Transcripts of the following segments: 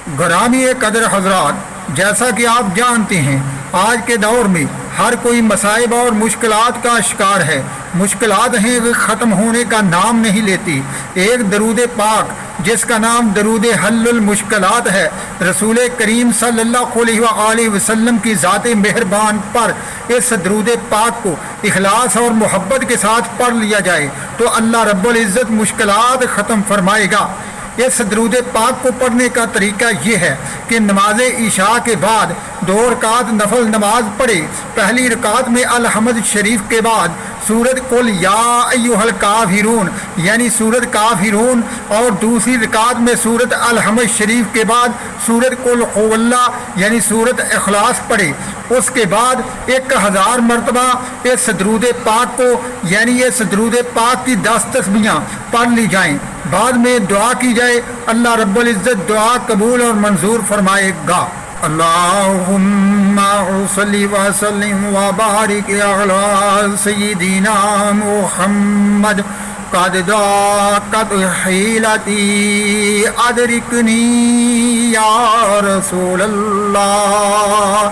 گرامی قدر حضرات، جیسا کہ آپ جانتے ہیں آج کے دور میں ہر کوئی مصائب اور مشکلات کا شکار ہے۔ مشکلات ہیں وہ ختم ہونے کا نام نہیں لیتی۔ ایک درود پاک جس کا نام درود حل المشکلات ہے، رسول کریم صلی اللہ علیہ وآلہ وسلم کی ذات مہربان پر اس درود پاک کو اخلاص اور محبت کے ساتھ پڑھ لیا جائے تو اللہ رب العزت مشکلات ختم فرمائے گا۔ اس درود پاک کو پڑھنے کا طریقہ یہ ہے کہ نماز عشاء کے بعد 2 رکعت نفل نماز پڑھے۔ پہلی رکعت میں الحمد شریف کے بعد سورۃ قل یا ایھا الکافرون یعنی سورۃ کافرون، اور دوسری رکعت میں سورۃ الحمد شریف کے بعد سورۃ قل هو اللہ یعنی سورۃ اخلاص پڑھے۔ اس کے بعد 1000 مرتبہ اس درود پاک کو یعنی اس درود پاک کی 10 تسبیحاں پڑھ لی جائیں۔ بعد میں دعا کی جائے، اللہ رب العزت دعا قبول اور منظور فرمائے گا۔ اللہم صلی وسلم وبارک علی سیدنا محمد قد ضاقت حیلتی ادرکنی یا رسول اللہ۔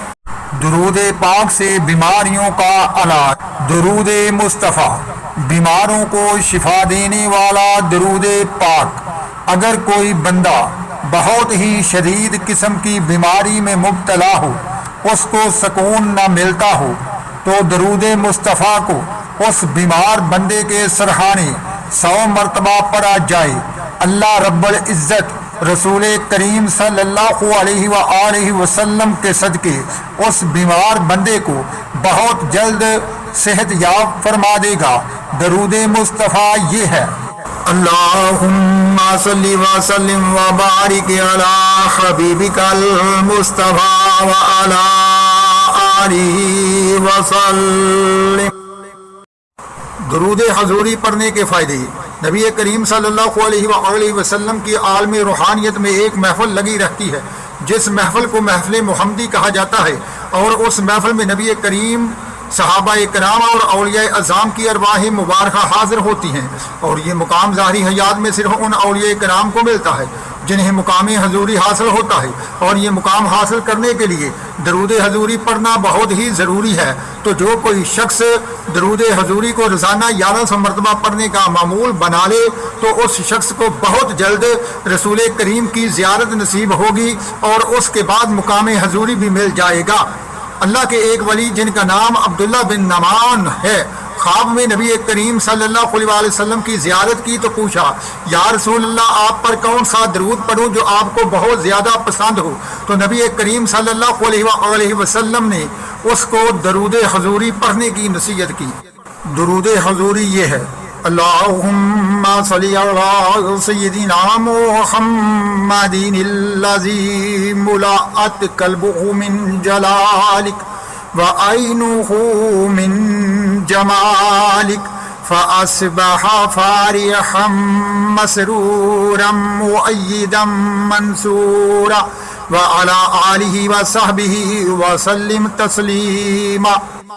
درود پاک سے بیماریوں کا علاج۔ درود مصطفیٰ بیماروں کو شفا دینے والا درود پاک۔ اگر کوئی بندہ بہت ہی شدید قسم کی بیماری میں مبتلا ہو، اس کو سکون نہ ملتا ہو، تو درود مصطفیٰ کو اس بیمار بندے کے سرہانے 100 مرتبہ پڑھا جائے۔ اللہ رب العزت رسول کریم صلی اللہ علیہ وآلہ وسلم کے صدقے اس بیمار بندے کو بہت جلد صحت یاب فرما دے گا۔ درود مصطفیٰ یہ ہے: اللہم صلی وسلم وبارک علی حبیبک المصطفیٰ وعلی آلہ وسلم۔ درود حضوری پڑھنے کے فائدے۔ نبی کریم صلی اللہ علیہ وآلہ وسلم کی عالم روحانیت میں ایک محفل لگی رہتی ہے جس محفل کو محفل محمدی کہا جاتا ہے، اور اس محفل میں نبی کریم، صحابہ کرام اور اولیاء اعظام کی ارواح مبارکہ حاضر ہوتی ہیں، اور یہ مقام ظاہری حیات میں صرف ان اولیاء کرام کو ملتا ہے جنہیں مقام حضوری حاصل ہوتا ہے، اور یہ مقام حاصل کرنے کے لیے درود حضوری پڑھنا بہت ہی ضروری ہے۔ تو جو کوئی شخص درود حضوری کو روزانہ 1100 مرتبہ پڑھنے کا معمول بنا لے تو اس شخص کو بہت جلد رسول کریم کی زیارت نصیب ہوگی، اور اس کے بعد مقام حضوری بھی مل جائے گا۔ اللہ کے ایک ولی جن کا نام عبداللہ بن نعمان ہے، خواب میں نبی کریم صلی اللہ علیہ وسلم کی زیارت کی تو پوچھا، یا رسول اللہ آپ پر کون سا درود پڑھوں جو آپ کو بہت زیادہ پسند ہو؟ تو نبی کریم صلی اللہ علیہ وسلم نے اس کو درود حضوری پڑھنے کی نصیحت کی۔ درود حضوری یہ ہے: اللہم صلی علی سیدنا محمد الذی ملأت قلبہ من جلالک وعینہ من جمالک فأصبح فارحا مسرورا مؤیدا منصورا وعلی آلہ وصحبہ وسلم تسلیما۔